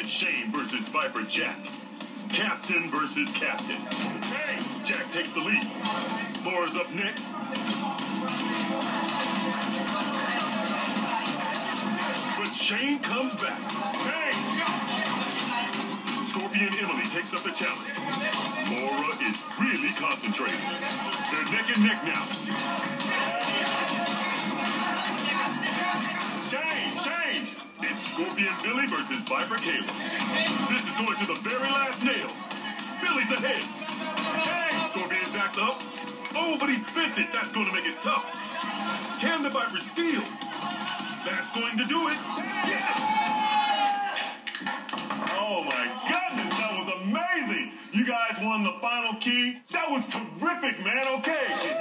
Shane versus Viper Jack. Captain versus Captain. Hey, Jack takes the lead. Laura's up next. But Shane comes back. Hey! Scorpion Emily takes up the challenge. Laura is really concentrating. They're neck and neck now. Change! It's Scorpion Billy versus Viper Kayla. This is going to the very last nail. Billy's ahead. Hey! Scorpion Zach's up. Oh, but he's bent it. That's going to make it tough. Can the Viper steal? That's going to do it. Yes! Oh my goodness, that was amazing. You guys won the final key. That was terrific, man. Okay.